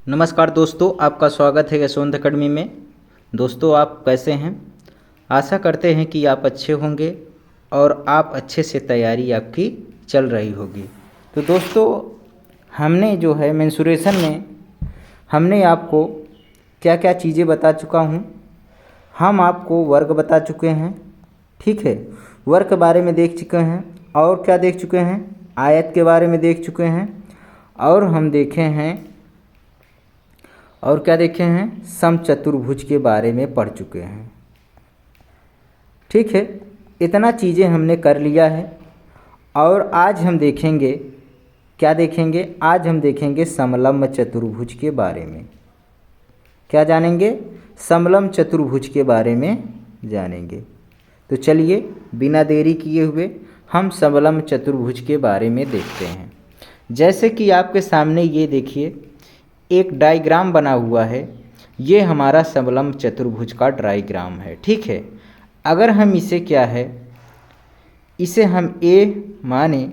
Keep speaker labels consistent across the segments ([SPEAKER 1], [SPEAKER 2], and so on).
[SPEAKER 1] नमस्कार दोस्तों, आपका स्वागत है यशवंत अकेडमी में। दोस्तों, आप कैसे हैं? आशा करते हैं कि आप अच्छे होंगे और आप अच्छे से तैयारी आपकी चल रही होगी। तो दोस्तों, हमने जो है मेंसुरेशन में हमने आपको क्या क्या चीज़ें बता चुका हूँ। हम आपको वर्ग बता चुके हैं, ठीक है। वर्ग के बारे में देख चुके हैं और क्या देख चुके हैं, आयत के बारे में देख चुके हैं और हम देखे हैं और क्या देखे हैं, समचतुर्भुज के बारे में पढ़ चुके हैं, ठीक है। इतना चीज़ें हमने कर लिया है और आज हम देखेंगे, क्या देखेंगे, आज हम देखेंगे समलंब चतुर्भुज के बारे में। क्या जानेंगे? समलंब चतुर्भुज के बारे में जानेंगे। तो चलिए बिना देरी किए हुए हम समलंब चतुर्भुज के बारे में देखते हैं। जैसे कि आपके सामने ये देखिए एक डायग्राम बना हुआ है, ये हमारा समलंब चतुर्भुज का डायग्राम है, ठीक है। अगर हम इसे क्या है, इसे हम ए माने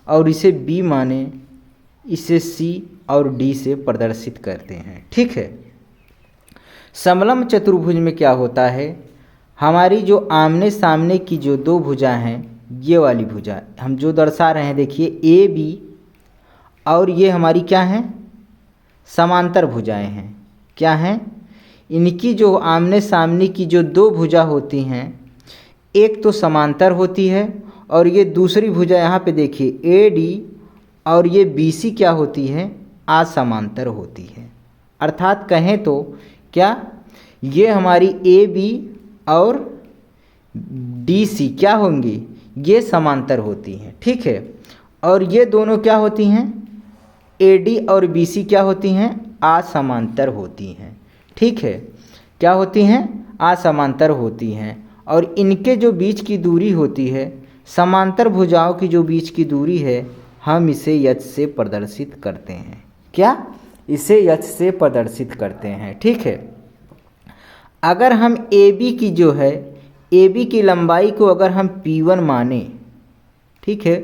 [SPEAKER 1] और इसे बी माने, इसे सी और डी से प्रदर्शित करते हैं, ठीक है। समलंब चतुर्भुज में क्या होता है, हमारी जो आमने सामने की जो दो भुजा हैं, ये वाली भुजा हम जो दर्शा रहे हैं, देखिए ए बी, और ये हमारी क्या हैं, समांतर भुजाएं हैं। क्या हैं? इनकी जो आमने सामने की जो दो भुजा होती हैं, एक तो समांतर होती है और ये दूसरी भुजा यहाँ पे देखिए ए डी और ये बी सी क्या होती है, असमांतर होती है। अर्थात कहें तो क्या, ये हमारी ए बी और डी सी क्या होंगी, ये समांतर होती हैं, ठीक है। और ये दोनों क्या होती हैं, ए डी और बी सी क्या होती हैं, असमांतर होती हैं, ठीक है। क्या होती हैं? असमांतर होती हैं। और इनके जो बीच की दूरी होती है, समांतर भुजाओं की जो बीच की दूरी है, हम इसे यच से प्रदर्शित करते हैं। क्या? इसे यच से प्रदर्शित करते हैं, ठीक है। अगर हम ए बी की जो है, ए बी की लंबाई को अगर हम P1 माने, ठीक है,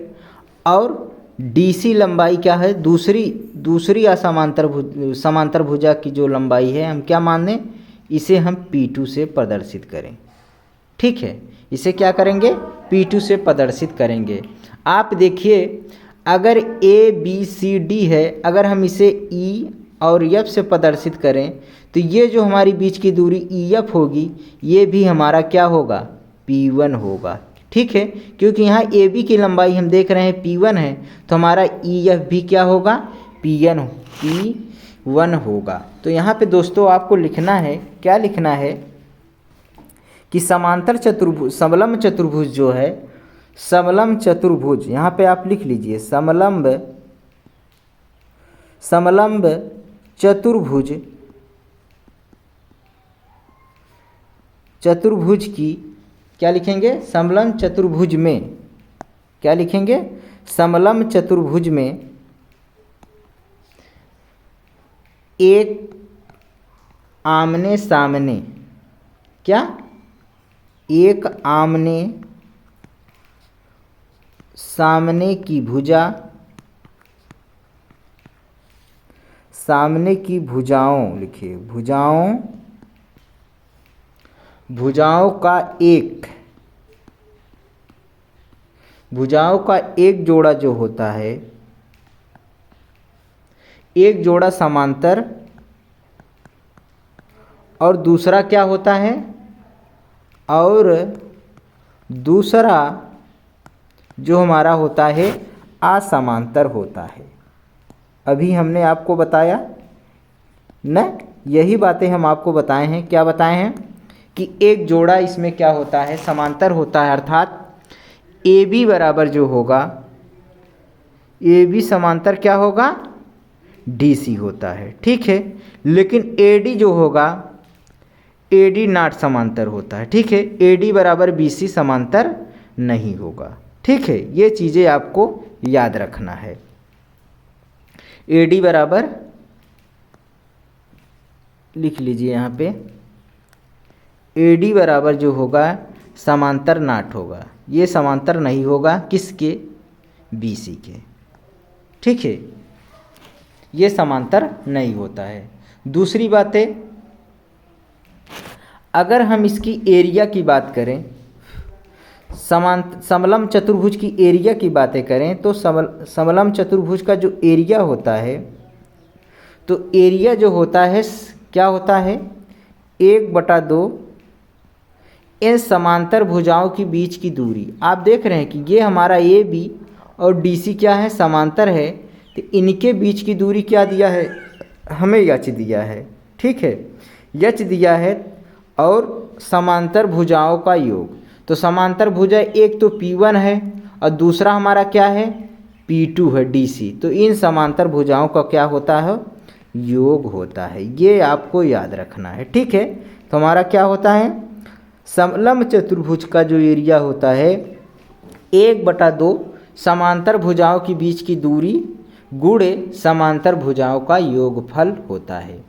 [SPEAKER 1] और डी सी लंबाई क्या है, दूसरी समांतर भुजा की जो लंबाई है, हम क्या मान लें, इसे हम P2 से प्रदर्शित करें, ठीक है। इसे क्या करेंगे, P2 से प्रदर्शित करेंगे। आप देखिए, अगर ए बी सी डी है, अगर हम इसे ई और एफ से प्रदर्शित करें तो ये जो हमारी बीच की दूरी ई एफ होगी, ये भी हमारा क्या होगा, P1 होगा, ठीक है। क्योंकि यहाँ ए बी की लंबाई हम देख रहे हैं P1 है, तो हमारा ई एफ भी क्या होगा, P1 होगा। तो यहाँ पे दोस्तों आपको लिखना है, क्या लिखना है कि समलंब चतुर्भुज जो है, समलंब चतुर्भुज, यहाँ पे आप लिख लीजिए समलंब चतुर्भुज की क्या लिखेंगे, समलंब चतुर्भुज में क्या लिखेंगे, समलंब चतुर्भुज में एक आमने सामने, क्या, एक आमने सामने की भुजा, सामने की भुजाओं लिखिए, भुजाओं का एक जोड़ा जो होता है, एक जोड़ा समांतर और दूसरा क्या होता है, और दूसरा जो हमारा होता है असमांतर होता है। अभी हमने आपको बताया न, यही बातें हम आपको बताए हैं। क्या बताए हैं कि एक जोड़ा इसमें क्या होता है, समांतर होता है। अर्थात ए बी बराबर जो होगा, ए बी समांतर क्या होगा, डी सी होता है, ठीक है। लेकिन ए डी जो होगा, ए डी नॉट समांतर होता है, ठीक है। ए डी बराबर बी सी समांतर नहीं होगा, ठीक है। ये चीज़ें आपको याद रखना है। ए डी बराबर लिख लीजिए यहाँ पे, ए डी बराबर जो होगा समांतर नाट होगा, ये समांतर नहीं होगा किसके, BC के, ठीक है। ये समांतर नहीं होता है। दूसरी बात है, अगर हम इसकी एरिया की बात करें, समलम चतुर्भुज की एरिया की बातें करें तो समलम चतुर्भुज का जो एरिया होता है, तो एरिया जो होता है क्या होता है, 1/2 इन समांतर भुजाओं के बीच की दूरी। आप देख रहे हैं कि ये हमारा ए बी और डी सी क्या है, समांतर है, तो इनके बीच की दूरी क्या दिया है, हमें यच दिया है। ठीक है, यच दिया है और समांतर भुजाओं का योग। तो समांतर भुजा एक तो P1 है और दूसरा हमारा क्या है, P2 है, DC। तो इन समांतर भुजाओं का क्या होता है, योग होता है। ये आपको याद रखना है। ठीक है, तो हमारा क्या होता है, समलंब चतुर्भुज का जो एरिया होता है 1/2 समांतर भुजाओं के बीच की दूरी गुणे समांतर भुजाओं का योगफल होता है।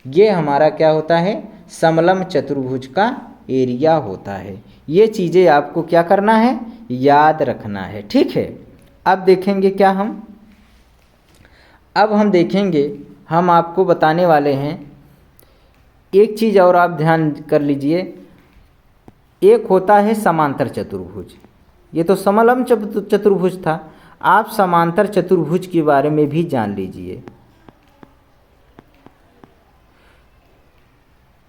[SPEAKER 1] ये हमारा क्या होता है, समलंब चतुर्भुज का एरिया होता है। ये चीज़ें आपको क्या करना है, याद रखना है। ठीक है, अब देखेंगे क्या अब हम देखेंगे, हम आपको बताने वाले हैं एक चीज़ और आप ध्यान कर लीजिए। एक होता है समांतर चतुर्भुज, ये तो समलंब चतुर्भुज था, आप समांतर चतुर्भुज के बारे में भी जान लीजिए।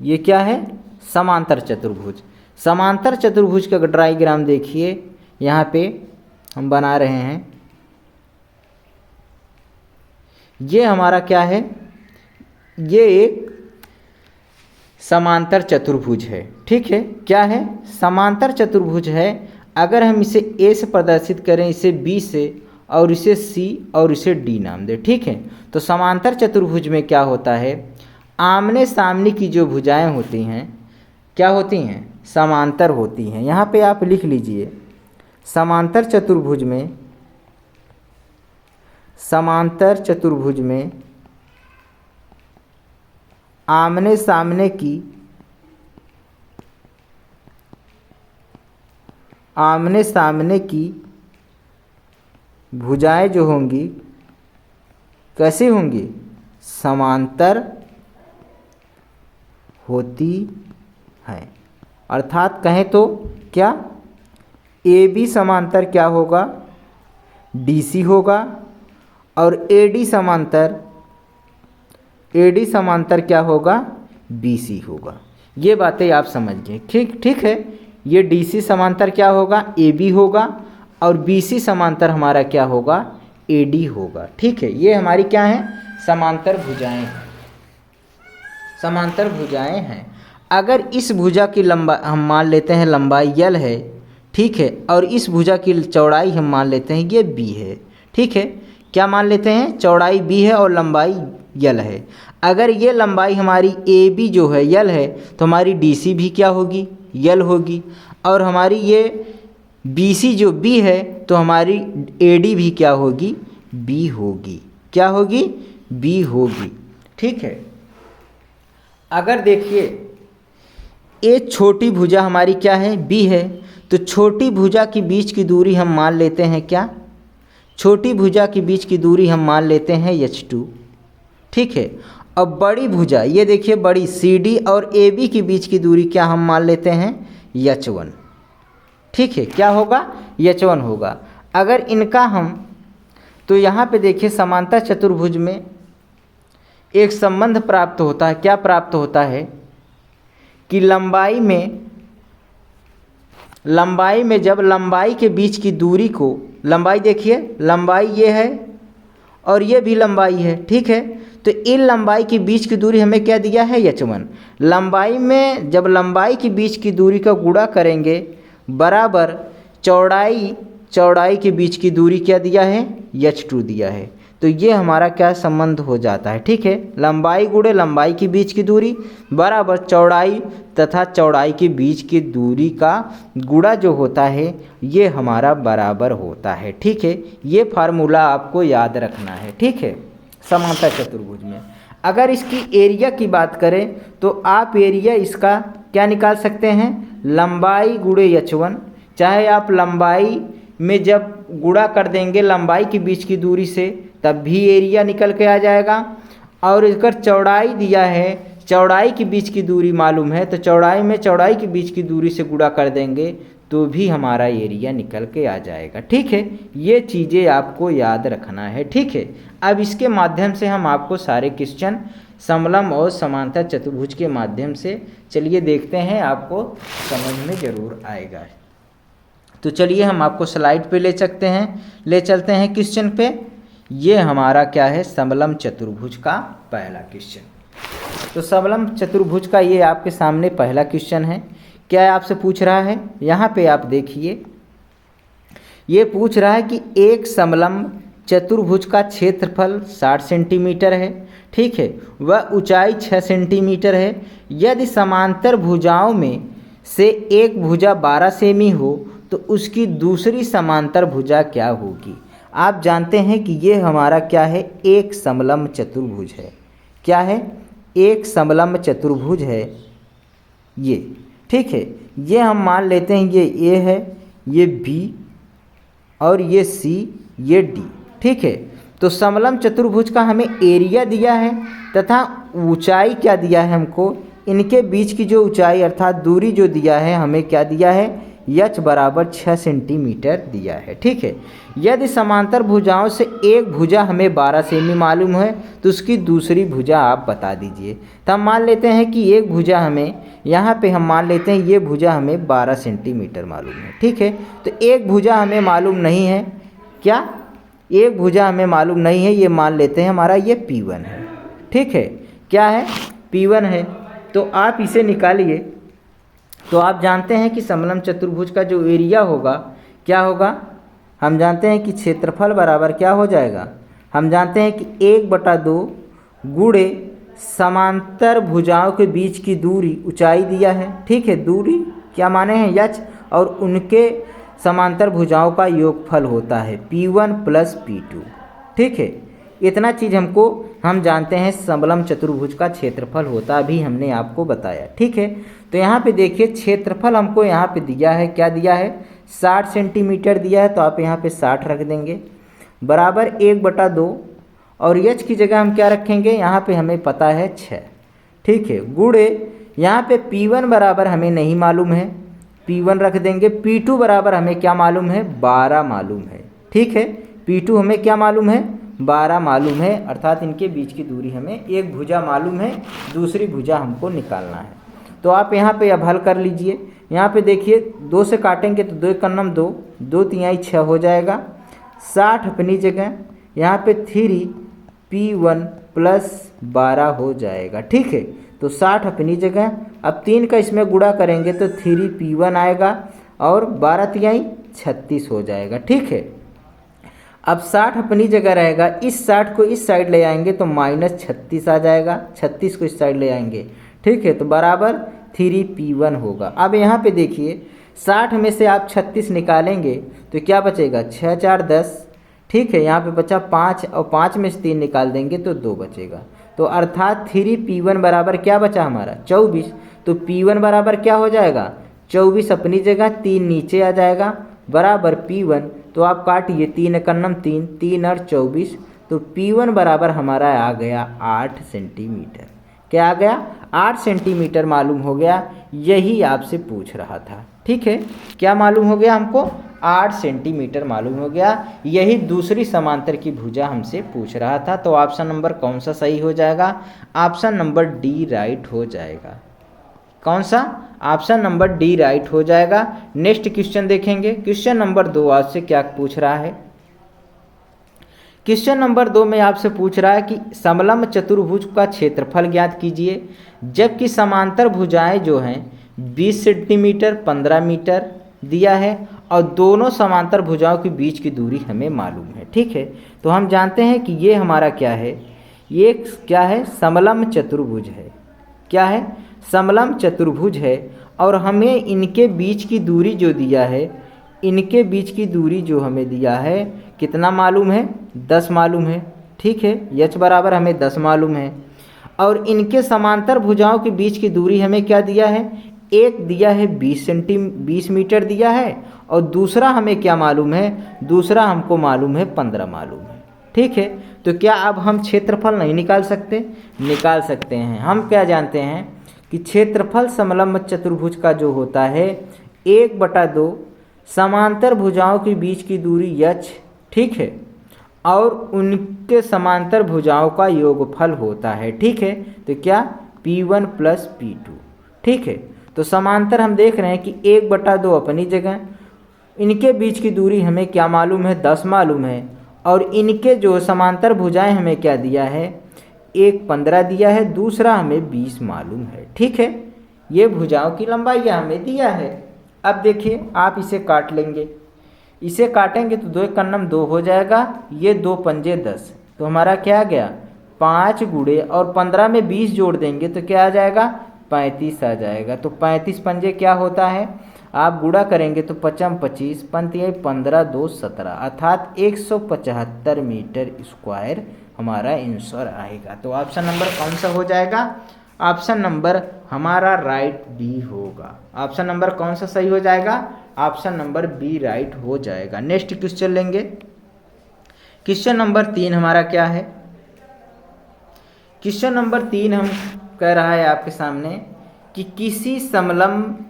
[SPEAKER 1] ये क्या है, समांतर चतुर्भुज। समांतर चतुर्भुज का डायग्राम देखिए, यहाँ पे हम बना रहे हैं। ये हमारा क्या है, ये एक समांतर चतुर्भुज है। ठीक है, क्या है, समांतर चतुर्भुज है। अगर हम इसे ए से प्रदर्शित करें, इसे बी से, और इसे सी और इसे डी नाम दें। ठीक है, तो समांतर चतुर्भुज में क्या होता है, आमने सामने की जो भुजाएं होती हैं क्या होती हैं, समांतर होती हैं। यहाँ पे आप लिख लीजिए, समांतर चतुर्भुज में आमने सामने की भुजाएं जो होंगी कैसी होंगी, समांतर होती हैं। अर्थात कहें तो क्या, ए बी समांतर क्या होगा, डी सी होगा, और ए डी समांतर क्या होगा, बी सी होगा। ये बातें आप समझ गए। ठीक है, ये डी सी समांतर क्या होगा, ए बी होगा, और बी सी समांतर हमारा क्या होगा, ए डी होगा। ठीक है, ये हमारी क्या है, समांतर भुजाएं हैं। अगर इस भुजा की लंबाई हम मान लेते हैं लंबाई यल है, ठीक है, और इस भुजा की चौड़ाई हम मान लेते हैं ये बी है। ठीक है, क्या मान लेते हैं, चौड़ाई बी है और लंबाई यल है। अगर ये लंबाई हमारी ए बी जो है यल है, तो हमारी डी सी भी क्या होगी, यल होगी, और हमारी ये बी सी जो बी है, तो हमारी ए डी भी क्या होगी, बी होगी। क्या होगी, बी होगी। ठीक है, अगर देखिए ये छोटी भुजा हमारी क्या है, बी है, तो छोटी भुजा के बीच की दूरी हम मान लेते हैं क्या, छोटी भुजा के बीच की दूरी हम मान लेते हैं h2। ठीक है, अब बड़ी भुजा, ये देखिए बड़ी CD और AB के बीच की दूरी क्या हम मान लेते हैं, h1। ठीक है, क्या होगा, h1 होगा। अगर इनका हम, तो यहाँ पे देखिए समांतर चतुर्भुज में एक संबंध प्राप्त होता है। क्या प्राप्त होता है कि लंबाई में जब लंबाई के बीच की दूरी को, लंबाई देखिए, लंबाई ये है और ये भी लंबाई है। ठीक है, तो इन लंबाई के बीच की दूरी हमें क्या दिया है, h1। लंबाई में जब लंबाई के बीच की दूरी का गुणा करेंगे बराबर चौड़ाई के बीच की दूरी क्या दिया है, h2 दिया है। तो ये हमारा क्या संबंध हो जाता है। ठीक है, लंबाई गुणे लंबाई के बीच की दूरी बराबर चौड़ाई तथा चौड़ाई के बीच की दूरी का गुणा जो होता है ये हमारा बराबर होता है। ठीक है, ये फार्मूला आपको याद रखना है। ठीक है, समांतर चतुर्भुज में अगर इसकी एरिया की बात करें तो आप एरिया इसका क्या निकाल सकते हैं, लंबाई गुणे h1। चाहे आप लंबाई में जब गुणा कर देंगे लंबाई के बीच की दूरी से, तब भी एरिया निकल के आ जाएगा। और इसका चौड़ाई दिया है, चौड़ाई के बीच की दूरी मालूम है, तो चौड़ाई में चौड़ाई के बीच की दूरी से गुणा कर देंगे तो भी हमारा एरिया निकल के आ जाएगा। ठीक है, ये चीज़ें आपको याद रखना है। ठीक है, अब इसके माध्यम से हम आपको सारे क्वेश्चन समलंब और समांतर चतुर्भुज के माध्यम से चलिए देखते हैं, आपको समझ में ज़रूर आएगा। तो चलिए हम आपको स्लाइड पे ले चलते हैं क्वेश्चन पे। ये हमारा क्या है, समलंब चतुर्भुज का पहला क्वेश्चन। तो समलंब चतुर्भुज का ये आपके सामने पहला क्वेश्चन है। क्या आपसे पूछ रहा है, यहाँ पे आप देखिए, ये पूछ रहा है कि एक समलंब चतुर्भुज का क्षेत्रफल 60 सेंटीमीटर है। ठीक है, वह ऊंचाई 6 सेंटीमीटर है। यदि समांतर भुजाओं में से एक भुजा 12 सेमी हो तो उसकी दूसरी समांतर भुजा क्या होगी। आप जानते हैं कि ये हमारा क्या है, एक समलंब चतुर्भुज है। क्या है, एक समलंब चतुर्भुज है ये। ठीक है, ये हम मान लेते हैं ये ए है, ये बी और ये सी, ये डी। ठीक है, तो समलंब चतुर्भुज का हमें एरिया दिया है तथा ऊंचाई क्या दिया है हमको, इनके बीच की जो ऊंचाई अर्थात दूरी जो दिया है हमें क्या दिया है, h बराबर 6 सेंटीमीटर दिया है। ठीक है, यदि समांतर भुजाओं से एक भुजा हमें 12 सेमी मालूम है तो उसकी दूसरी भुजा आप बता दीजिए। तो हम मान लेते हैं कि एक भुजा हमें, यहाँ पे हम मान लेते हैं ये भुजा हमें 12 सेंटीमीटर मालूम है। ठीक है, तो एक भुजा हमें मालूम नहीं है, क्या एक भुजा हमें मालूम नहीं है, ये मान लेते हैं हमारा ये P1 है। ठीक है, क्या है, P1 है। तो आप इसे निकालिए। तो आप जानते हैं कि समलंब चतुर्भुज का जो एरिया होगा क्या होगा, हम जानते हैं कि क्षेत्रफल बराबर क्या हो जाएगा, हम जानते हैं कि 1/2 गुणे समांतर भुजाओं के बीच की दूरी, ऊंचाई दिया है। ठीक है, दूरी क्या माने हैं h, और उनके समांतर भुजाओं का योगफल होता है P1 + P2। ठीक है, इतना चीज़ हमको हम जानते हैं समलंब चतुर्भुज का क्षेत्रफल होता भी हमने आपको बताया। ठीक है, तो यहाँ पे देखिए क्षेत्रफल हमको यहाँ पे दिया है, क्या दिया है, 60 सेंटीमीटर दिया है। तो आप यहाँ पे 60 रख देंगे बराबर 1/2 और h की जगह हम क्या रखेंगे, यहाँ पे हमें पता है 6। ठीक है, गुणे यहाँ पे P1 बराबर हमें नहीं मालूम है, P1 रख देंगे। P2 बराबर हमें क्या मालूम है, 12 मालूम है। ठीक है, P2 हमें क्या मालूम है, 12 मालूम है, अर्थात इनके बीच की दूरी हमें एक भुजा मालूम है, दूसरी भुजा हमको निकालना है। तो आप यहाँ पे अब हल कर लीजिए। यहाँ पे देखिए 2 से काटेंगे तो 2 एक नम 2, 2 तिहाई 6 हो जाएगा। 60 अपनी जगह, यहाँ पे 3P1 + 12 हो जाएगा। ठीक है, तो 60 अपनी जगह। अब 3 का इसमें गुणा करेंगे तो 3P1 आएगा और 12 तिहाई 36 हो जाएगा। ठीक है, अब 60 अपनी जगह रहेगा, इस 60 को इस साइड ले आएंगे तो -36 आ जाएगा, 36 को इस साइड ले आएंगे। ठीक है, तो बराबर 3P1 होगा। अब यहाँ पे देखिए 60 में से आप 36 निकालेंगे तो क्या बचेगा, 6 4 10। ठीक है, यहाँ पे बचा 5 और 5 में से 3 निकाल देंगे तो 2 बचेगा। तो अर्थात 3P1 बराबर क्या बचा हमारा, 24। तो P1 बराबर क्या हो जाएगा, 24 अपनी जगह, 3 नीचे आ जाएगा बराबर P1। तो आप काटिए, 3 एकन्नम 3, 3 और 24, तो P1 बराबर हमारा आ गया 8 सेंटीमीटर। क्या आ गया, 8 सेंटीमीटर मालूम हो गया। यही आपसे पूछ रहा था। ठीक है, क्या मालूम हो गया हमको, 8 सेंटीमीटर मालूम हो गया। यही दूसरी समांतर की भुजा हमसे पूछ रहा था। तो ऑप्शन नंबर कौन सा सही हो जाएगा, ऑप्शन नंबर डी राइट हो जाएगा। कौन सा, ऑप्शन नंबर डी राइट हो जाएगा। नेक्स्ट क्वेश्चन देखेंगे। क्वेश्चन नंबर 2 आपसे क्या पूछ रहा है, क्वेश्चन नंबर 2 में आपसे पूछ रहा है कि समलंब चतुर्भुज का क्षेत्रफल ज्ञात कीजिए, जबकि समांतर भुजाएं जो हैं 20 सेंटीमीटर 15 मीटर दिया है और दोनों समांतर भुजाओं के बीच की दूरी हमें मालूम है। ठीक है, तो हम जानते हैं कि ये हमारा क्या है, ये क्या है, समलंब चतुर्भुज है। क्या है, समलंब चतुर्भुज है और हमें इनके बीच की दूरी जो दिया है, इनके बीच की दूरी जो हमें दिया है कितना मालूम है, 10 मालूम है। ठीक है, h बराबर हमें 10 मालूम है और इनके समांतर भुजाओं के बीच की दूरी हमें क्या दिया है, एक दिया है 20 मीटर दिया है और दूसरा हमें क्या मालूम है, दूसरा हमको मालूम है 15 मालूम है। ठीक है। तो क्या अब हम क्षेत्रफल नहीं निकाल सकते? निकाल सकते हैं। हम क्या जानते हैं कि क्षेत्रफल समलंब चतुर्भुज का जो होता है 1/2 समांतर भुजाओं के बीच की दूरी h, ठीक है, और उनके समांतर भुजाओं का योगफल होता है, ठीक है। तो क्या P1 + P2, ठीक है। तो समांतर हम देख रहे हैं कि 1/2 अपनी जगह, इनके बीच की दूरी हमें क्या मालूम है? 10 मालूम है। और इनके जो समांतर भुजाएं हमें क्या दिया है? एक 15 दिया है, दूसरा हमें 20 मालूम है, ठीक है। ये भुजाओं की लंबाई हमें दिया है। अब देखिए आप इसे काट लेंगे, इसे काटेंगे तो 2 × 2 हो जाएगा, ये 2 पंजे 10, तो हमारा क्या आ गया? 5 गुणे और 15 में 20 जोड़ देंगे तो क्या आ जाएगा? 35 आ जाएगा। तो 35 पंजे क्या होता है? आप गुणा करेंगे तो 5 × 25 पंतियाँ 15 2 17, अर्थात 175 मीटर स्क्वायर हमारा आंसर आएगा। तो ऑप्शन नंबर कौन सा हो जाएगा? ऑप्शन नंबर हमारा राइट बी होगा। ऑप्शन नंबर कौन सा सही हो जाएगा? ऑप्शन नंबर बी राइट हो जाएगा। नेक्स्ट क्वेश्चन लेंगे। क्वेश्चन नंबर 3 हमारा क्या है? क्वेश्चन नंबर 3 हम कह रहा है आपके सामने कि किसी समलंब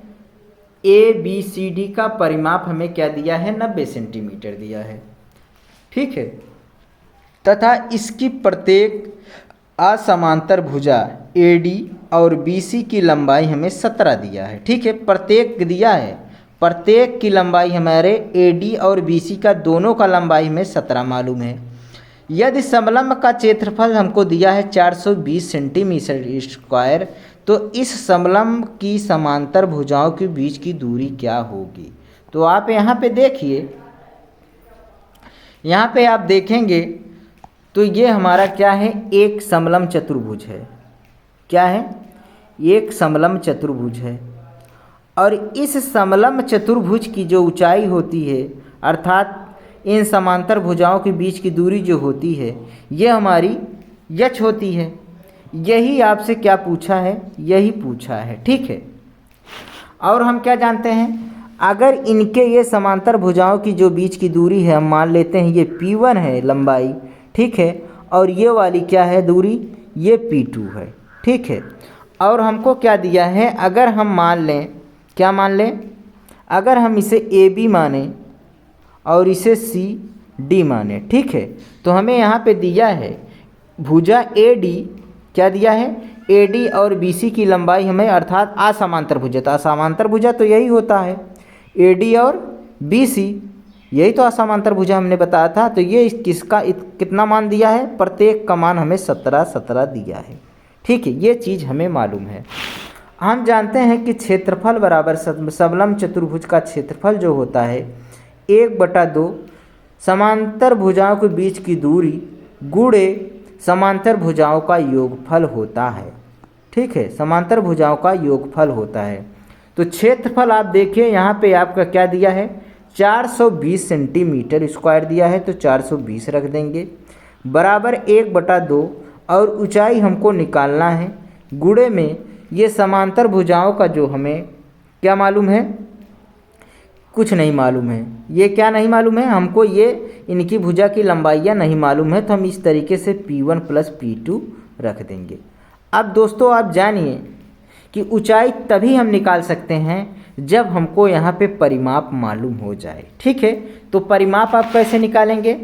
[SPEAKER 1] ABCD का परिमाप हमें क्या दिया है? 90 सेंटीमीटर दिया है, ठीक है, तथा इसकी प्रत्येक असमांतर भुजा AD और BC की लंबाई हमें 17 दिया है, ठीक है। प्रत्येक दिया है, प्रत्येक की लंबाई हमारे AD और BC का दोनों का लंबाई हमें 17 मालूम है। यदि समलंब का क्षेत्रफल हमको दिया है 420 सेंटीमीटर स्क्वायर, तो इस समलंब की समांतर भुजाओं के बीच की दूरी क्या होगी? तो आप यहाँ पे देखिए, यहाँ पे आप देखेंगे तो ये हमारा क्या है? एक समलंब चतुर्भुज है। क्या है? एक समलंब चतुर्भुज है। और इस समलंब चतुर्भुज की जो ऊंचाई होती है, अर्थात इन समांतर भुजाओं के बीच की दूरी जो होती है, ये हमारी h होती है। यही आपसे क्या पूछा है? यही पूछा है, ठीक है। और हम क्या जानते हैं? अगर इनके ये समांतर भुजाओं की जो बीच की दूरी है, हम मान लेते हैं ये P1 है लंबाई, ठीक है, और ये वाली क्या है दूरी? ये P2 है, ठीक है। और हमको क्या दिया है? अगर हम मान लें, क्या मान लें? अगर हम इसे AB माने और इसे CD माने, ठीक है, तो हमें यहाँ पे दिया है भुजा AD, क्या दिया है? AD और BC की लंबाई हमें, अर्थात असमांतर भुजा, तो असमांतर भुजा तो यही होता है AD और BC, यही तो असमांतर भुजा हमने बताया था। तो ये किसका कितना मान दिया है? प्रत्येक का मान हमें 17 17 दिया है, ठीक है। ये चीज़ हमें मालूम है। हम जानते हैं कि क्षेत्रफल बराबर समलंब चतुर्भुज का क्षेत्रफल जो होता है 1/2 समांतर भुजाओं के बीच की दूरी गुणे समांतर भुजाओं का योगफल होता है, ठीक है। समांतर भुजाओं का योगफल होता है। तो क्षेत्रफल आप देखिए यहाँ पे आपका क्या दिया है? 420 सेंटीमीटर स्क्वायर दिया है, तो 420 रख देंगे, बराबर 1/2, और ऊंचाई हमको निकालना है, गुणे में ये समांतर भुजाओं का जो हमें क्या मालूम है? कुछ नहीं मालूम है। ये क्या नहीं मालूम है हमको? ये इनकी भुजा की लंबाइयाँ नहीं मालूम है, तो हम इस तरीके से P1 + P2 रख देंगे। अब दोस्तों आप जानिए कि ऊंचाई तभी हम निकाल सकते हैं जब हमको यहाँ पे परिमाप मालूम हो जाए, ठीक है। तो परिमाप आप कैसे निकालेंगे?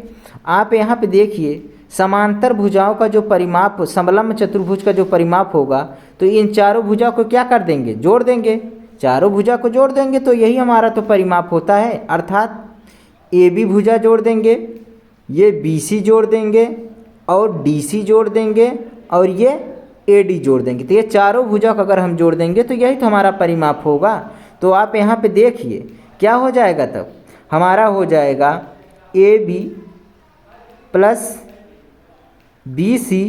[SPEAKER 1] आप यहाँ पे देखिए, समांतर भुजाओं का जो परिमाप, समलंब चतुर्भुज का जो परिमाप होगा, तो इन चारों भुजा को क्या कर देंगे? जोड़ देंगे। चारों भुजा को जोड़ देंगे तो यही हमारा तो परिमाप होता है, अर्थात AB भुजा जोड़ देंगे, ये BC जोड़ देंगे, और DC जोड़ देंगे, और ये AD जोड़ देंगे। तो ये चारों भुजा को अगर हम जोड़ देंगे तो यही तो हमारा परिमाप होगा। तो आप यहाँ पे देखिए क्या हो जाएगा? तब हमारा हो जाएगा AB + BC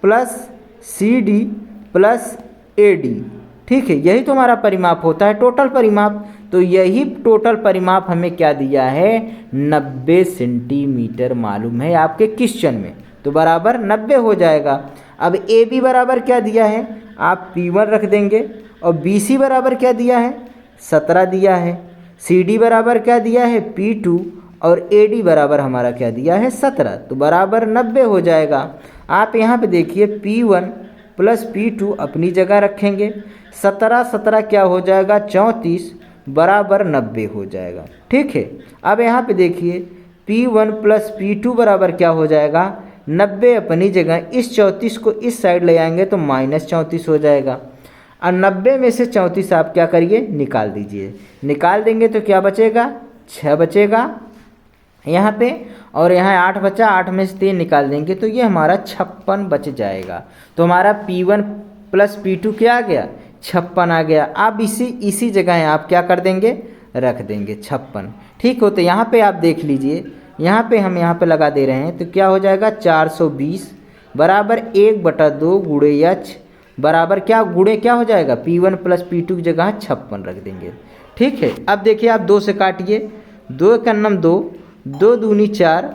[SPEAKER 1] + CD + AD, ठीक है। यही तो हमारा परिमाप होता है, टोटल परिमाप। तो यही टोटल परिमाप हमें क्या दिया है? 90 सेंटीमीटर मालूम है आपके क्वेश्चन में, तो बराबर 90 हो जाएगा। अब AB बराबर क्या दिया है? आप P1 रख देंगे, और BC बराबर क्या दिया है? 17 दिया है। CD बराबर क्या दिया है? P2, और AD बराबर हमारा क्या दिया है 17, तो बराबर 90 हो जाएगा। आप यहाँ पे देखिए P1 प्लस P2 अपनी जगह रखेंगे, 17 17 क्या हो जाएगा 34 बराबर 90 हो जाएगा। ठीक है, अब यहाँ पे देखिए P1 प्लस P2 बराबर क्या हो जाएगा 90 अपनी जगह, इस 34 को इस साइड ले आएंगे तो -34 हो जाएगा। और 90 में से 34 आप क्या करिए निकाल दीजिए, निकाल देंगे तो क्या बचेगा 6 बचेगा यहाँ पे, और यहाँ 8 बचा, 8 में से 3 निकाल देंगे तो ये हमारा 56 बच जाएगा। तो हमारा P1 प्लस P2 क्या आ गया 56 आ गया। अब इसी जगह आप क्या कर देंगे रख देंगे 56। ठीक हो, तो यहाँ पे आप देख लीजिए, यहाँ पे हम यहाँ पे लगा दे रहे हैं तो क्या हो जाएगा 420 बराबर 1/2 गुणे H बराबर क्या गुणे क्या हो जाएगा P1 प्लस P2 की जगह 56 रख देंगे। ठीक है, अब देखिए आप 2 से काटिए, 2 का नम 2, 2 दूनी 4,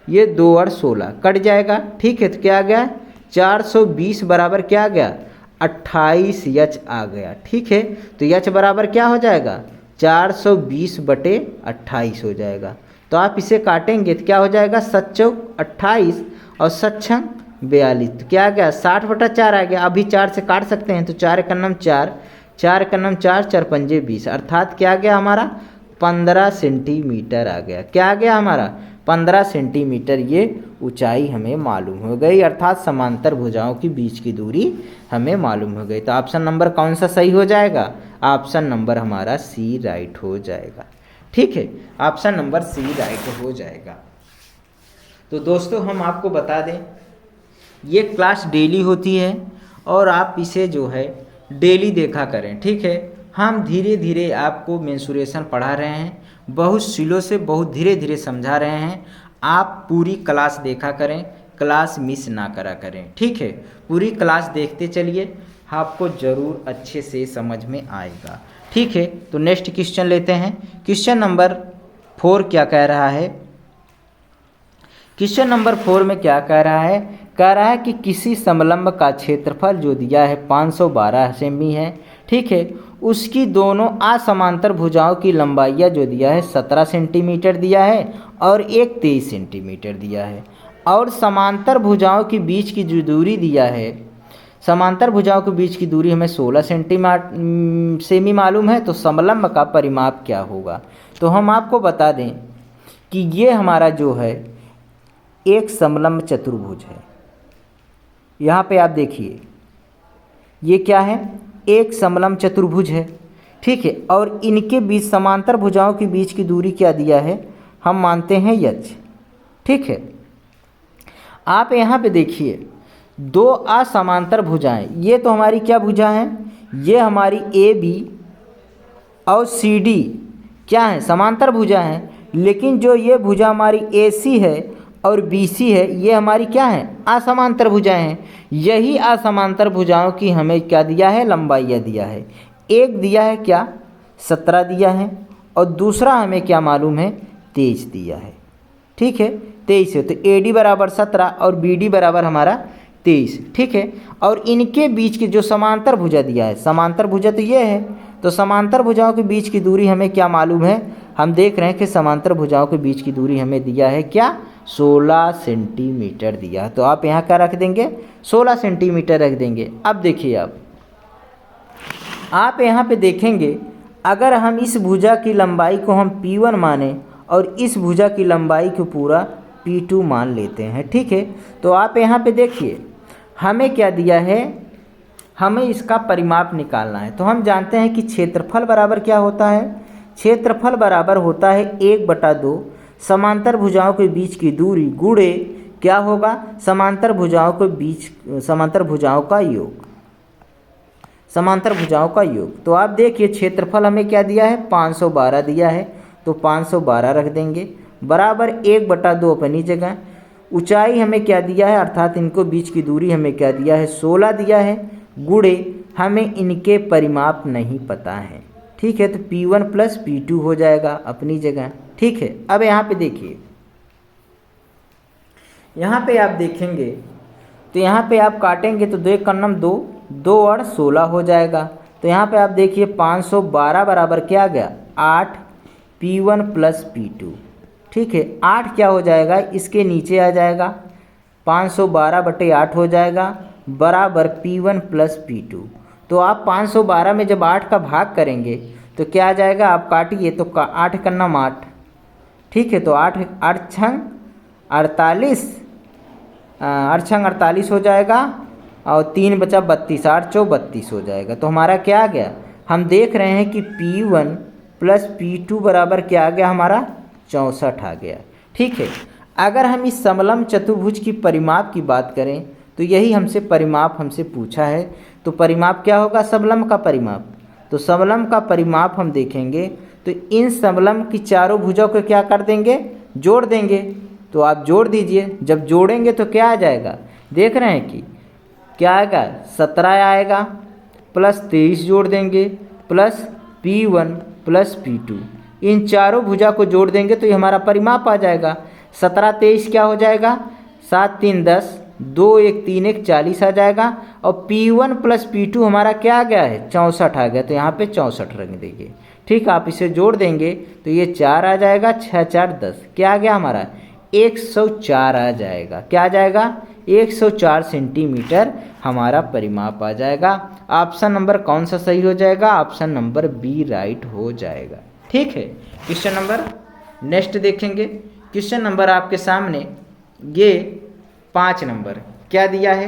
[SPEAKER 1] ये 2 और 16 कट जाएगा। ठीक है, तो क्या आ गया 420 बराबर क्या आ गया 28 H आ गया। ठीक है, तो H बराबर क्या हो जाएगा 420/28 हो जाएगा। तो आप इसे काटेंगे तो क्या हो जाएगा 7 चौक 28 और 7 छंग 42, तो क्या आ गया 60/4 आ गया। अभी 4 से काट सकते हैं तो 4 का नम 4, 4 का नम 4, 4 पंजे 20, अर्थात क्या आ गया हमारा 15 सेंटीमीटर आ गया। क्या आ गया हमारा 15 सेंटीमीटर, ये ऊंचाई हमें मालूम हो गई, अर्थात समांतर भुजाओं के बीच की दूरी हमें मालूम हो गई। तो ऑप्शन नंबर कौन सा सही हो जाएगा, ऑप्शन नंबर हमारा सी राइट हो जाएगा। ठीक है, ऑप्शन नंबर सी राइट हो जाएगा। तो दोस्तों हम आपको बता दें ये क्लास डेली होती है और आप इसे जो है डेली देखा करें। ठीक है, हम धीरे धीरे आपको मेंसुरेशन पढ़ा रहे हैं, बहुत स्लो से बहुत धीरे धीरे समझा रहे हैं। आप पूरी क्लास देखा करें, क्लास मिस ना करा करें। ठीक है, पूरी क्लास देखते चलिए, आपको ज़रूर अच्छे से समझ में आएगा। ठीक है, तो नेक्स्ट क्वेश्चन लेते हैं। क्वेश्चन नंबर 4 क्या कह रहा है, क्वेश्चन नंबर 4 में क्या कह रहा है, कह रहा है कि किसी समलंब का क्षेत्रफल जो दिया है 512 सेमी है। ठीक है, उसकी दोनों असमांतर भुजाओं की लंबाइयाँ जो दिया है 17 सेंटीमीटर दिया है और एक 23 सेंटीमीटर दिया है, और समांतर भुजाओं के बीच की जो दूरी दिया है, समांतर भुजाओं के बीच की दूरी हमें 16 सेमी मालूम है। तो समलंब का परिमाप क्या होगा। तो हम आपको बता दें कि ये हमारा जो है एक समलंब चतुर्भुज है। यहाँ पे आप देखिए ये क्या है, एक समलंब चतुर्भुज है। ठीक है, और इनके बीच समांतर भुजाओं के बीच की दूरी क्या दिया है, हम मानते हैं h। ठीक है, आप यहाँ पे देखिए दो असमांतर भुजाएं, ये तो हमारी क्या भुजा हैं, ये हमारी AB और CD क्या है समांतर भुजा हैं, लेकिन जो ये भुजा हमारी AC है और BC है ये हमारी क्या है असमांतर भुजाएं हैं। यही असमांतर भुजाओं की हमें क्या दिया है लंबाइयाँ दिया है, एक दिया है क्या 17 दिया है और दूसरा हमें क्या मालूम है 23 दिया है। ठीक है, 23 है, तो AD बराबर 17 और BD बराबर हमारा 23। ठीक है, और इनके बीच की जो समांतर भुजा दिया है, समांतर भुजा तो ये है, तो समांतर भुजाओं के बीच की दूरी हमें क्या मालूम है, हम देख रहे हैं कि समांतर भुजाओं के बीच की दूरी हमें दिया है क्या 16 सेंटीमीटर दिया। तो आप यहाँ क्या रख देंगे 16 सेंटीमीटर रख देंगे। अब देखिए आप यहाँ पे देखेंगे, अगर हम इस भुजा की लंबाई को हम P1 माने और इस भुजा की लंबाई को पूरा P2 मान लेते हैं। ठीक है, तो आप यहाँ पे देखिए हमें क्या दिया है, हमें इसका परिमाप निकालना है। तो हम जानते हैं कि क्षेत्रफल बराबर क्या होता है, क्षेत्रफल बराबर होता है 1/2 समांतर भुजाओं के बीच की दूरी गुणे क्या होगा समांतर भुजाओं के बीच समांतर भुजाओं का योग, समांतर भुजाओं का योग। तो आप देखिए क्षेत्रफल हमें क्या दिया है 512 दिया है, तो 512 रख देंगे बराबर 1/2 अपनी जगह। ऊंचाई हमें क्या दिया है, अर्थात इनको बीच की दूरी हमें क्या दिया है 16 दिया है, गुणे हमें इनके परिमाप नहीं पता है। ठीक है, तो P1 प्लस P2 हो जाएगा अपनी जगह। ठीक है, अब यहाँ पे देखिए, यहाँ पे आप देखेंगे तो यहाँ पे आप काटेंगे तो 2 कन्नम 2, 2 और 16 हो जाएगा। तो यहाँ पे आप देखिए 512 बराबर क्या आ गया 8 P1 प्लस P2। ठीक है। 8 क्या हो जाएगा, इसके नीचे आ जाएगा, 512/8 हो जाएगा बराबर P1 प्लस P2। तो आप 512 में जब 8 का भाग करेंगे तो क्या आ जाएगा, आप काटिए तो 8 का नाम 8, ठीक है। तो 8 8 छंग 48, 8 छंग 48 हो जाएगा और 3 बचा 32, 8 चौ 32 हो जाएगा। तो हमारा क्या आ गया, हम देख रहे हैं कि P1 प्लस P2 बराबर क्या आ गया, हमारा 64 आ गया, ठीक है। अगर हम इस समलम चतुर्भुज की परिमाप की बात करें तो यही हमसे परिमाप हमसे पूछा है। तो परिमाप क्या होगा, समलम का परिमाप। तो समलम का परिमाप हम देखेंगे तो इन समलम की चारों भुजाओं को क्या कर देंगे, जोड़ देंगे। तो आप जोड़ दीजिए, जब जोड़ेंगे तो क्या आ जाएगा, देख रहे हैं कि क्या आएगा, 17 आएगा प्लस 23 जोड़ देंगे प्लस P1 प्लस P2, इन चारों भुजा को जोड़ देंगे तो ये हमारा परिमाप आ जाएगा। 17 23 क्या हो जाएगा, 7 3 10, 2 1 3 1 40 आ जाएगा। और P1 प्लस P2 हमारा क्या आ गया है, 64 आ गया। तो यहाँ पे 64 रख देंगे, ठीक। आप इसे जोड़ देंगे तो ये 4 आ जाएगा, 6 4 10, क्या आ गया हमारा 104 आ जाएगा। क्या आ जाएगा, 104 सेंटीमीटर हमारा परिमाप आ जाएगा। ऑप्शन नंबर कौन सा सही हो जाएगा, ऑप्शन नंबर बी राइट हो जाएगा, ठीक है। क्वेश्चन नंबर नेक्स्ट देखेंगे। क्वेश्चन नंबर आपके सामने ये 5 नंबर क्या दिया है,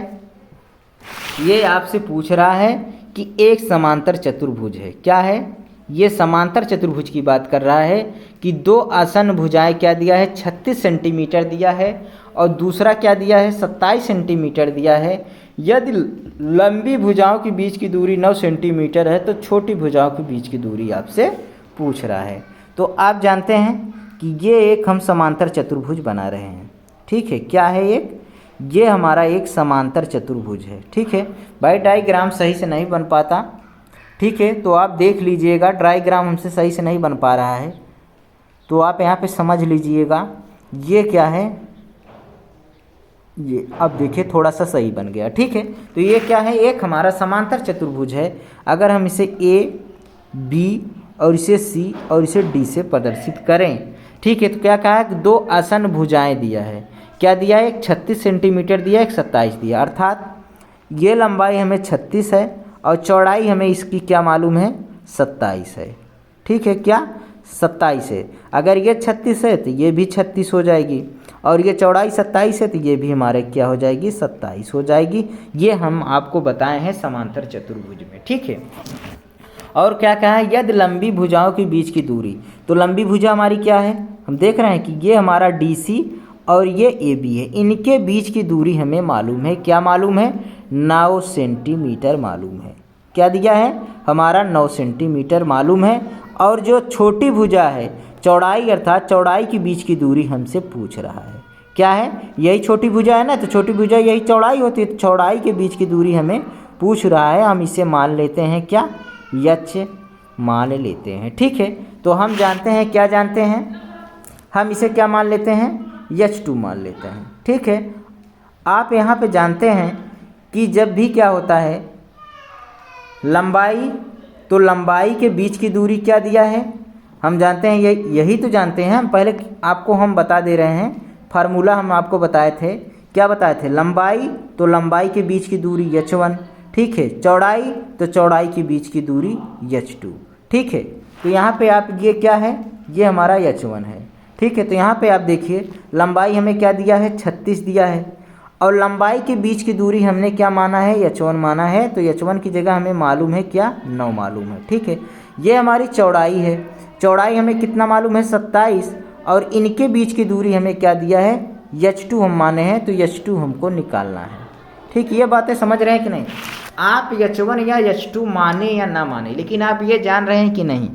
[SPEAKER 1] ये आपसे पूछ रहा है कि एक समांतर चतुर्भुज है, क्या है, ये समांतर चतुर्भुज की बात कर रहा है कि दो आसन भुजाएं क्या दिया है, 36 सेंटीमीटर दिया है और दूसरा क्या दिया है, 27 सेंटीमीटर दिया है। यदि लंबी भुजाओं के बीच की दूरी 9 सेंटीमीटर है तो छोटी भुजाओं के बीच की दूरी आपसे पूछ रहा है। तो आप जानते हैं कि ये एक हम समांतर चतुर्भुज बना रहे हैं, ठीक है। क्या है एक, ये हमारा एक समांतर चतुर्भुज है, ठीक है। भाई डायग्राम सही से नहीं बन पाता, ठीक है, तो आप देख लीजिएगा, डायग्राम हमसे सही से नहीं बन पा रहा है तो आप यहाँ पे समझ लीजिएगा। ये क्या है, ये अब देखिए थोड़ा सा सही बन गया, ठीक है। तो ये क्या है, एक हमारा समांतर चतुर्भुज है। अगर हम इसे A B और इसे C और इसे D से प्रदर्शित करें, ठीक है, तो क्या कहा है, दो आसन भुजाएं दिया है। क्या दिया है, एक 36 सेंटीमीटर दिया, एक 27 दिया, अर्थात ये लंबाई हमें 36 है और चौड़ाई हमें इसकी क्या मालूम है, 27 है, ठीक है। क्या 27 है, अगर ये 36 है तो ये भी 36 हो जाएगी और ये चौड़ाई 27 है तो ये भी हमारे क्या हो जाएगी, 27 हो जाएगी। ये हम आपको बताए हैं समांतर चतुर्भुज में, ठीक है। और क्या कहा है, यदि लंबी भुजाओं के बीच की दूरी, तो लंबी भुजा हमारी क्या है, हम देख रहे हैं कि ये हमारा DC और ये AB है, इनके बीच की दूरी हमें मालूम है, क्या मालूम है, 9 सेंटीमीटर मालूम है। क्या दिया है, हमारा 9 सेंटीमीटर मालूम है। और जो छोटी भुजा है, चौड़ाई अर्थात चौड़ाई के बीच की दूरी हमसे पूछ रहा है, क्या है, यही छोटी भुजा है ना, तो छोटी भुजा यही चौड़ाई होती है, तो चौड़ाई के बीच की दूरी हमें पूछ रहा है। हम इसे मान लेते हैं क्या, यच मान लेते हैं, ठीक है। तो हम जानते हैं, क्या जानते हैं, हम इसे क्या मान लेते हैं, H2 मान लेते हैं, ठीक है। आप यहाँ पे जानते हैं कि जब भी क्या होता है लंबाई, तो लंबाई के बीच की दूरी क्या दिया है, हम जानते हैं, यही तो जानते हैं हम, पहले आपको हम बता दे रहे हैं, फार्मूला हम आपको बताए थे, क्या बताए थे, लंबाई तो लंबाई के बीच की दूरी H1, ठीक है, चौड़ाई तो चौड़ाई के बीच की दूरी H2, ठीक है। तो यहाँ पे आप ये क्या है, ये हमारा H1 है, ठीक है। तो यहाँ पे आप देखिए लंबाई हमें क्या दिया है, 36 दिया है और लंबाई के बीच की दूरी हमने क्या माना है, H1 माना है। तो H1 की जगह हमें मालूम है क्या, 9 मालूम है, ठीक है। ये हमारी चौड़ाई है, चौड़ाई हमें कितना मालूम है, 27 और इनके बीच की दूरी हमें क्या दिया है, H2 हम माने हैं, तो H2 हमको निकालना है, ठीक। ये बातें समझ रहे हैं कि नहीं, आप H1 या H2 माने या ना माने, लेकिन आप ये जान रहे हैं कि नहीं,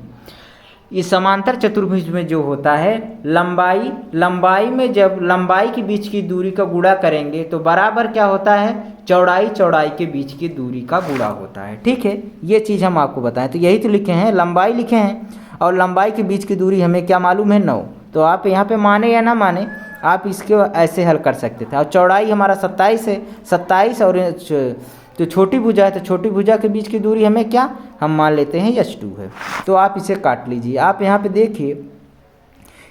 [SPEAKER 1] इस समांतर चतुर्भुज में जो होता है लंबाई में जब लंबाई के बीच की दूरी का गुणा करेंगे तो बराबर क्या होता है, चौड़ाई के बीच की दूरी का गुणा होता है, ठीक है। ये चीज़ हम आपको बताएं, तो यही तो लिखे हैं, लंबाई लिखे हैं और लंबाई के बीच की दूरी हमें क्या मालूम है, 9। तो आप यहाँ पे माने या ना माने, आप इसको ऐसे हल कर सकते थे। और चौड़ाई हमारा 27 है, 27 और तो छोटी भुजा है, तो छोटी भुजा के बीच की दूरी हमें क्या, हम मान लेते हैं H2 है। तो आप इसे काट लीजिए। आप यहाँ पे देखिए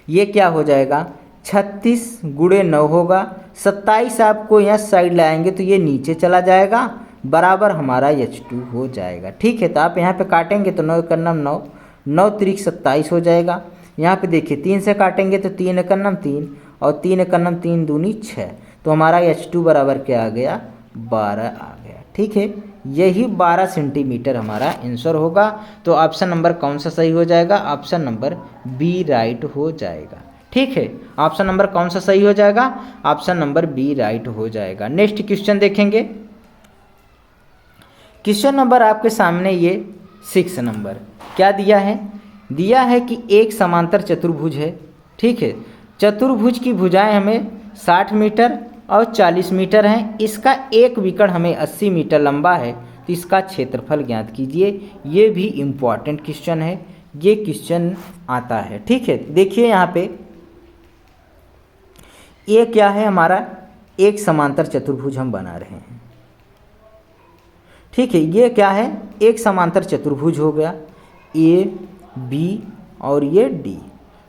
[SPEAKER 1] ये क्या हो जाएगा 36 गुणे 9 होगा, 27 आपको यहाँ साइड लाएंगे तो ये नीचे चला जाएगा, बराबर हमारा H2 हो जाएगा। ठीक है, तो आप यहाँ पे काटेंगे तो 9 एकम 9, 9 त्रिक 27 हो जाएगा। यहाँ पे देखिए 3 से काटेंगे तो 3 एकम 3 और 3 एकम 3 दूनी 6, तो हमारा H2 बराबर क्या आ गया 12 आ गया। ठीक है, यही 12 सेंटीमीटर हमारा आंसर होगा। तो ऑप्शन नंबर कौन सा सही हो जाएगा, ऑप्शन नंबर बी राइट हो जाएगा। ठीक है, ऑप्शन नंबर कौन सा सही हो जाएगा, ऑप्शन नंबर बी राइट हो जाएगा। नेक्स्ट क्वेश्चन देखेंगे। क्वेश्चन नंबर आपके सामने ये 6 नंबर क्या दिया है, दिया है कि एक समांतर चतुर्भुज है। ठीक है, चतुर्भुज की भुजाएं हमें 60 मीटर और 40 मीटर हैं, इसका एक विकर्ण हमें 80 मीटर लंबा है, तो इसका क्षेत्रफल ज्ञात कीजिए। ये भी इम्पॉर्टेंट क्वेश्चन है, ये क्वेश्चन आता है। ठीक है, देखिए यहाँ पे ये क्या है, हमारा एक समांतर चतुर्भुज हम बना रहे हैं। ठीक है, ये क्या है, एक समांतर चतुर्भुज हो गया, ए बी और ये डी।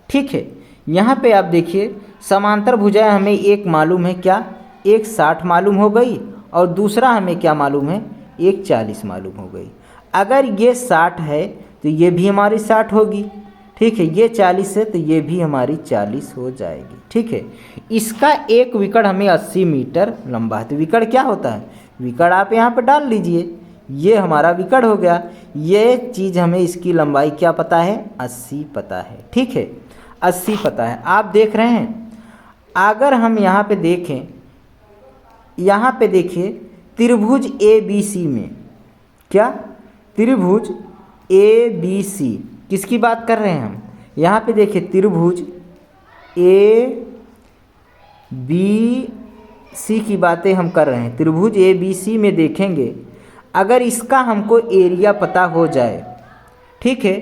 [SPEAKER 1] ठीक है, यहाँ पे आप देखिए समांतर भुजाएं हमें एक मालूम है, क्या एक 60 मालूम हो गई और दूसरा हमें क्या मालूम है, एक 40 मालूम हो गई। अगर ये 60 है तो ये भी हमारी 60 होगी। ठीक है, ये 40 है तो ये भी हमारी 40 हो जाएगी। ठीक है, इसका एक विकर्ण हमें 80 मीटर लंबा है। तो विकर्ण क्या होता है, विकर्ण आप यहाँ पे डाल लीजिए, ये हमारा विकर्ण हो गया। ये चीज़ हमें इसकी लंबाई क्या पता है, 80 पता है। ठीक है, 80 पता है। आप देख रहे हैं, अगर हम यहाँ पे देखें, यहाँ पे देखिए त्रिभुज ए बी सी में, क्या त्रिभुज ए बी सी किसकी बात कर रहे हैं हम, यहाँ पे देखिए त्रिभुज ए बी सी की बातें हम कर रहे हैं। त्रिभुज ए बी सी में देखेंगे, अगर इसका हमको एरिया पता हो जाए, ठीक है,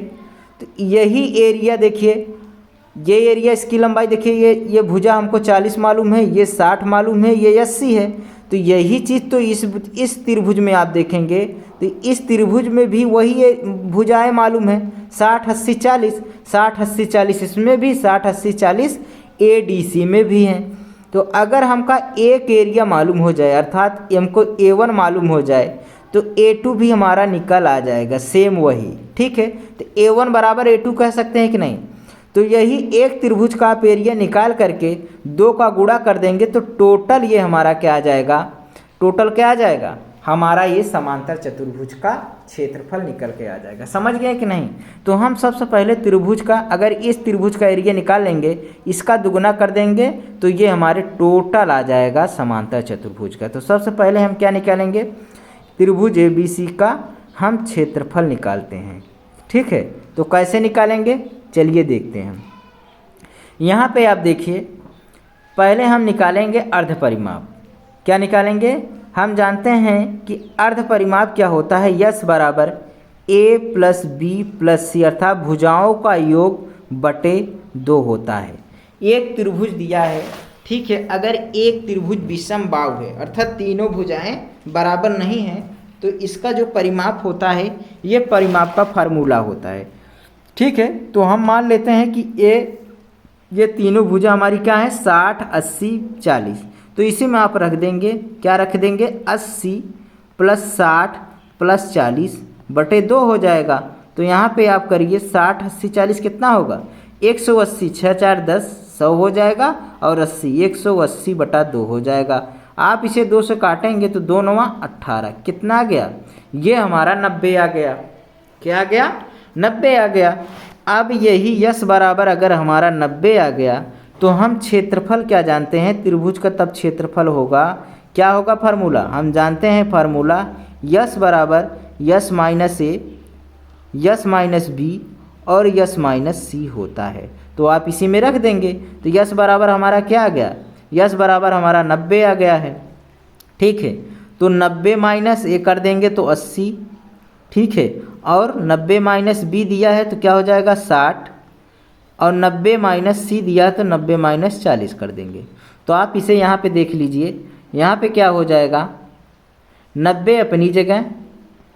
[SPEAKER 1] तो यही एरिया देखिए, ये एरिया इसकी लंबाई देखिए, ये भुजा हमको 40 मालूम है, ये 60 मालूम है, ये 80 है। तो यही चीज़ तो इस त्रिभुज में आप देखेंगे तो इस त्रिभुज में भी वही भुजाएं मालूम है, 60 80 40, 60 80 40 इसमें भी, 60 80 40 ए डी सी में भी हैं। तो अगर हमका एक एरिया मालूम हो जाए, अर्थात हमको A1 मालूम हो जाए, तो A2 भी हमारा निकल आ जाएगा, सेम वही। ठीक है, तो A1 बराबर A2 कह सकते हैं कि नहीं। तो यही एक त्रिभुज का आप एरिया निकाल करके 2 का गुणा कर देंगे तो टोटल ये हमारा क्या आ जाएगा, टोटल क्या आ जाएगा, हमारा ये समांतर चतुर्भुज का क्षेत्रफल निकल के आ जाएगा। समझ गए कि नहीं। तो हम सबसे पहले त्रिभुज का, अगर इस त्रिभुज का एरिया निकाल लेंगे, इसका दुगुना कर देंगे तो ये हमारे टोटल आ जाएगा समांतर चतुर्भुज का। तो सबसे पहले हम क्या निकालेंगे, त्रिभुज ए बी सी का हम क्षेत्रफल निकालते हैं। ठीक है, तो कैसे निकालेंगे चलिए देखते हैं। यहाँ पे आप देखिए, पहले हम निकालेंगे अर्ध परिमाप। क्या निकालेंगे, हम जानते हैं कि अर्ध परिमाप क्या होता है, यस बराबर ए प्लस बी प्लस सी, अर्थात भुजाओं का योग बटे 2 होता है। एक त्रिभुज दिया है, ठीक है, अगर एक त्रिभुज विषम बाहु है, अर्थात तीनों भुजाएं बराबर नहीं हैं, तो इसका जो परिमाप होता है ये परिमाप का फार्मूला होता है। ठीक है, तो हम मान लेते हैं कि ये तीनों भुजा हमारी क्या है, 60 80 40। तो इसी में आप रख देंगे, क्या रख देंगे, 80 प्लस 60 प्लस 40 बटे 2 हो जाएगा। तो यहाँ पे आप करिए 60 80 40 कितना होगा, 180, 6 4 10 100 हो जाएगा, और 80 180 बटा 2 हो जाएगा। आप इसे 2 से काटेंगे तो 2 9 18, कितना आ गया, ये हमारा 90 आ गया। क्या आ गया, 90 आ गया। अब यही यस बराबर अगर हमारा 90 आ गया तो हम क्षेत्रफल क्या जानते हैं, त्रिभुज का तब क्षेत्रफल होगा, क्या होगा फार्मूला, हम जानते हैं फार्मूला यस बराबर यस माइनस ए, यस माइनस बी और यस माइनस सी होता है। तो आप इसी में रख देंगे, तो यस बराबर हमारा क्या आ गया, यस बराबर हमारा 90 आ गया है। ठीक है, तो 90 माइनस ए कर देंगे तो 80। ठीक है, और 90 माइनस बी दिया है तो क्या हो जाएगा 60, और 90 माइनस सी दिया है तो 90 माइनस 40 कर देंगे। तो आप इसे यहाँ पे देख लीजिए, यहाँ पे क्या हो जाएगा, 90 अपनी जगह,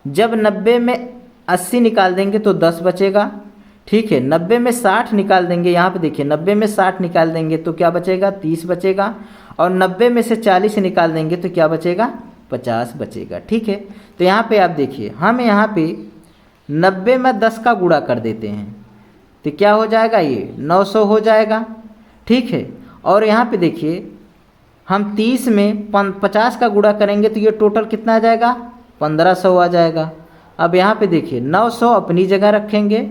[SPEAKER 1] जब 90 में 80 निकाल देंगे तो 10 बचेगा। ठीक है। 90 में 60 निकाल देंगे, यहाँ पे देखिए 90 में 60 निकाल देंगे तो क्या बचेगा, 30 बचेगा। और 90 में से 40 निकाल देंगे तो क्या बचेगा, 50 बचेगा। ठीक है। तो यहाँ पे आप देखिए, हम यहाँ पे 90 में 10 का गुणा कर देते हैं तो क्या हो जाएगा, ये 900 हो जाएगा। ठीक है। और यहाँ पे देखिए हम 30 में 50 का गुणा करेंगे तो ये टोटल कितना आ जाएगा, 1500 आ जाएगा। अब यहाँ पे देखिए 900 अपनी जगह रखेंगे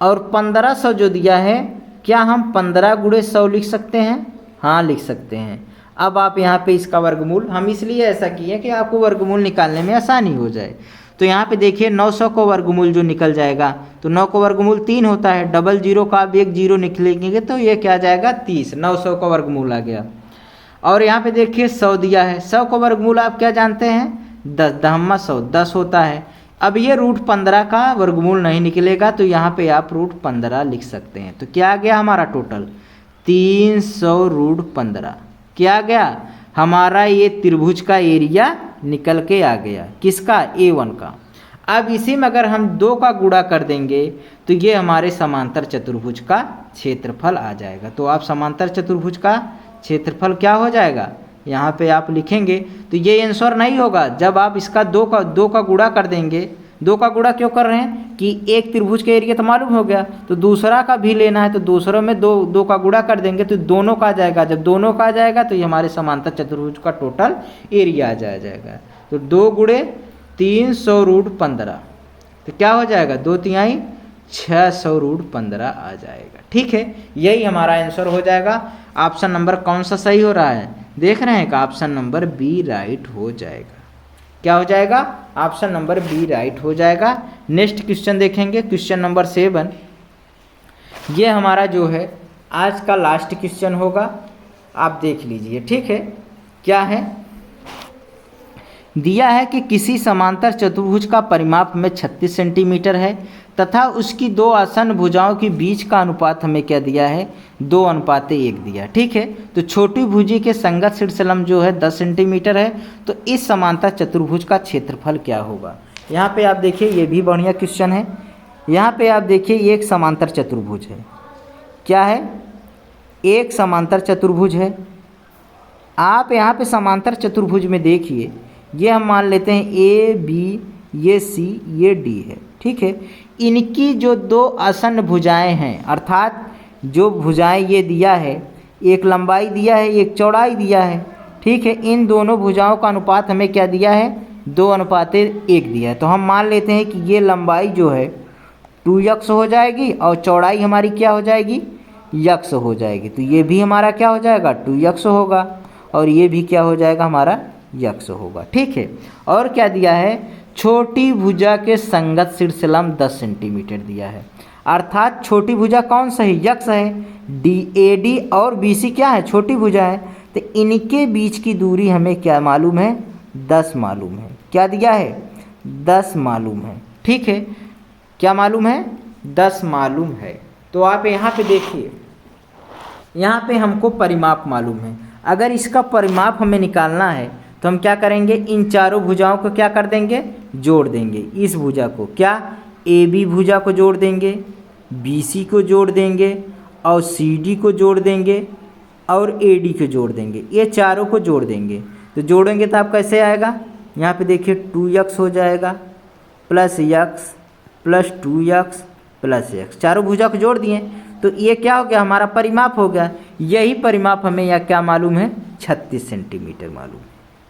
[SPEAKER 1] और 1500 जो दिया है, क्या हम 15 गुणे 100 लिख सकते हैं, हाँ लिख सकते हैं। अब आप यहाँ पे इसका वर्गमूल, हम इसलिए ऐसा किए कि आपको वर्गमूल निकालने में आसानी हो जाए। तो यहाँ पे देखिए 900 को वर्गमूल जो निकल जाएगा, तो 9 को वर्गमूल 3 होता है, डबल जीरो का आप एक जीरो निकलेंगे तो ये क्या आ जाएगा 30, 900 का वर्गमूल आ गया। और यहाँ पे देखिए 100 दिया है, 100 का वर्गमूल आप क्या जानते हैं, 10, दहम्मा 100 10 होता है। अब ये √15 का वर्गमूल नहीं निकलेगा तो यहाँ पे आप √15 लिख सकते हैं। तो क्या आ गया हमारा टोटल 300√15, क्या आ गया हमारा, ये त्रिभुज का एरिया निकल के आ गया, किसका, A1 का। अब इसी में अगर हम 2 का गुणा कर देंगे तो ये हमारे समांतर चतुर्भुज का क्षेत्रफल आ जाएगा। तो आप समांतर चतुर्भुज का क्षेत्रफल क्या हो जाएगा, यहाँ पे आप लिखेंगे तो ये आंसर नहीं होगा। जब आप इसका 2 का गुणा कर देंगे, 2 का गुणा क्यों कर रहे हैं कि एक त्रिभुज का एरिया तो मालूम हो गया, तो दूसरा का भी लेना है, तो दूसरों में 2 का गुणा कर देंगे तो दोनों का आ जाएगा। जब दोनों का आ जाएगा तो ये हमारे समांतर चतुर्भुज का टोटल एरिया आ जाएगा। तो 2 गुणे 300√15 तो क्या हो जाएगा, 2/3 600√15 आ जाएगा। ठीक है, यही हमारा आंसर हो जाएगा। ऑप्शन नंबर कौन सा सही हो रहा है, देख रहे हैं कि ऑप्शन नंबर बी राइट हो जाएगा। क्या हो जाएगा, ऑप्शन नंबर बी राइट हो जाएगा। नेक्स्ट क्वेश्चन देखेंगे, क्वेश्चन नंबर 7। ये हमारा जो है आज का लास्ट क्वेश्चन होगा, आप देख लीजिए। ठीक है, क्या है, दिया है कि किसी समांतर चतुर्भुज का परिमाप में 36 सेंटीमीटर है तथा उसकी 2 आसन्न भुजाओं के बीच का अनुपात हमें क्या दिया है, 2:1 दिया। ठीक है, तो छोटी भुजी के संगत शीर्षलंब जो है 10 सेंटीमीटर है, तो इस समांतर चतुर्भुज का क्षेत्रफल क्या होगा। यहाँ पे आप देखिए, ये भी बढ़िया क्वेश्चन है। यहाँ पे आप देखिए, ये एक समांतर चतुर्भुज है, क्या है, एक समांतर चतुर्भुज है। आप यहाँ पे समांतर चतुर्भुज में देखिए, ये हम मान लेते हैं A B, ये C, ये D है। ठीक है, इनकी जो 2 आसन्न भुजाएं हैं, अर्थात जो भुजाएं ये दिया है, एक लंबाई दिया है, एक चौड़ाई दिया है। ठीक है, इन दोनों भुजाओं का अनुपात हमें क्या दिया है, 2:1 दिया है। तो हम मान लेते हैं कि ये लंबाई जो है 2x हो जाएगी और चौड़ाई हमारी क्या हो जाएगी, x हो जाएगी। तो ये भी हमारा क्या हो जाएगा, 2x होगा, और ये भी क्या हो जाएगा, हमारा x होगा। ठीक है, और क्या दिया है, छोटी भुजा के संगत शीर्षलंब 10 सेंटीमीटर दिया है, अर्थात छोटी भुजा कौन सा है, x है। AD और BC क्या है, छोटी भुजा है, तो इनके बीच की दूरी हमें क्या मालूम है, 10 मालूम है। क्या दिया है, 10 मालूम है। ठीक है, क्या मालूम है, 10 मालूम है। तो आप यहाँ पे देखिए, यहाँ पे हमको परिमाप मालूम है। अगर इसका परिमाप हमें निकालना है तो हम क्या करेंगे, इन चारों भुजाओं को क्या कर देंगे, जोड़ देंगे। इस भुजा को क्या, AB भुजा को जोड़ देंगे, BC को जोड़ देंगे, और CD को जोड़ देंगे, और AD को जोड़ देंगे। ये चारों को जोड़ देंगे। तो जोड़ेंगे तो आप कैसे आएगा, यहाँ पे देखिए 2x हो जाएगा plus x plus 2x plus x, चारों भुजा को जोड़ दिए तो ये क्या हो गया, हमारा परिमाप हो गया। यही परिमाप हमें यहाँ क्या मालूम है, 36 सेंटीमीटर मालूम।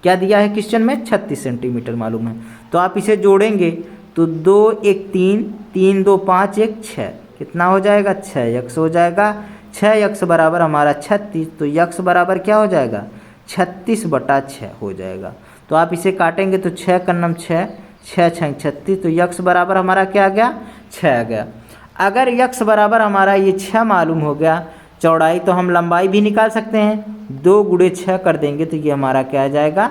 [SPEAKER 1] क्या दिया है क्वेश्चन में, 36 सेंटीमीटर मालूम है। तो आप इसे जोड़ेंगे तो 2 1 3, 3 2 5 1 6, कितना हो जाएगा, 6x हो जाएगा। 6x बराबर हमारा 36, तो x बराबर क्या हो जाएगा, 36/6 हो जाएगा। तो आप इसे काटेंगे तो 6 का नम 6, 6 6 36, तो x बराबर हमारा क्या आ गया, 6 आ गया। अगर x बराबर हमारा ये 6 मालूम हो गया, चौड़ाई, तो हम लंबाई भी निकाल सकते हैं। 2 गुणे 6 कर देंगे तो ये हमारा क्या आ जाएगा,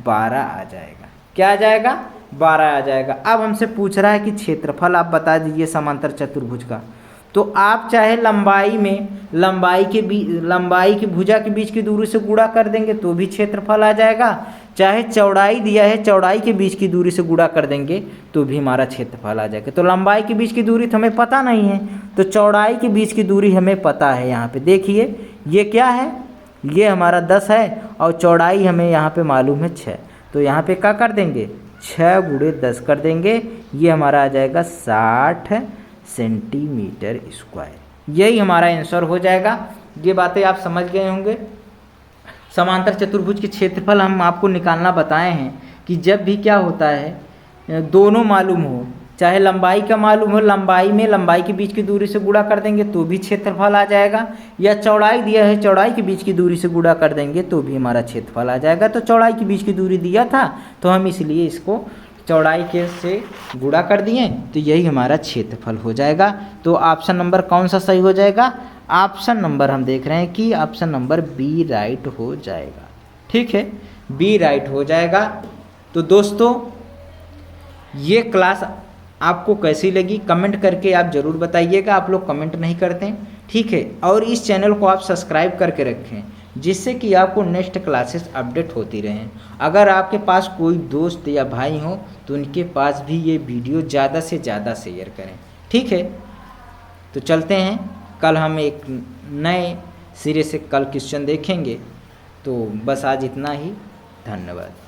[SPEAKER 1] 12 आ जाएगा। क्या आ जाएगा, 12 आ जाएगा। अब हमसे पूछ रहा है कि क्षेत्रफल आप बता दीजिए समांतर चतुर्भुज का। तो आप चाहे लंबाई में लंबाई की भुजा के बीच की दूरी से गुणा कर देंगे तो भी क्षेत्रफल आ जाएगा, चाहे चौड़ाई दिया है, चौड़ाई के बीच की दूरी से गुणा कर देंगे तो भी हमारा क्षेत्रफल आ जाएगा। तो लंबाई के बीच की दूरी तो हमें पता नहीं है, तो चौड़ाई के बीच की दूरी हमें पता है। यहाँ पे देखिए ये क्या है, ये हमारा 10 है और चौड़ाई हमें यहाँ पे मालूम है 6। तो यहाँ पे क्या कर देंगे, 6 गुणे 10 कर देंगे, ये हमारा आ जाएगा 60 सेंटीमीटर स्क्वायर। यही हमारा आंसर हो जाएगा। ये बातें आप समझ गए होंगे। समांतर चतुर्भुज के क्षेत्रफल हम आपको निकालना बताए हैं कि जब भी क्या होता है, दोनों मालूम हो, चाहे लंबाई का मालूम हो, लंबाई में लंबाई के बीच की दूरी से गुणा कर देंगे तो भी क्षेत्रफल आ जाएगा, या चौड़ाई दिया है चौड़ाई के बीच की दूरी से गुणा कर देंगे तो भी हमारा क्षेत्रफल आ जाएगा। तो चौड़ाई के बीच की दूरी दिया था तो हम इसलिए इसको चौड़ाई के से गुणा कर दिए, तो यही हमारा क्षेत्रफल हो जाएगा। तो ऑप्शन नंबर कौन सा सही हो जाएगा, ऑप्शन नंबर हम देख रहे हैं कि ऑप्शन नंबर बी राइट हो जाएगा। ठीक है, बी राइट हो जाएगा। तो दोस्तों ये क्लास आपको कैसी लगी कमेंट करके आप ज़रूर बताइएगा। आप लोग कमेंट नहीं करते हैं, ठीक है। और इस चैनल को आप सब्सक्राइब करके रखें जिससे कि आपको नेक्स्ट क्लासेस अपडेट होती रहें। अगर आपके पास कोई दोस्त या भाई हो तो उनके पास भी ये वीडियो ज़्यादा से ज़्यादा शेयर करें, ठीक है। तो चलते हैं, कल हम एक नए सिरे से कल क्वेश्चन देखेंगे। तो बस आज इतना ही, धन्यवाद।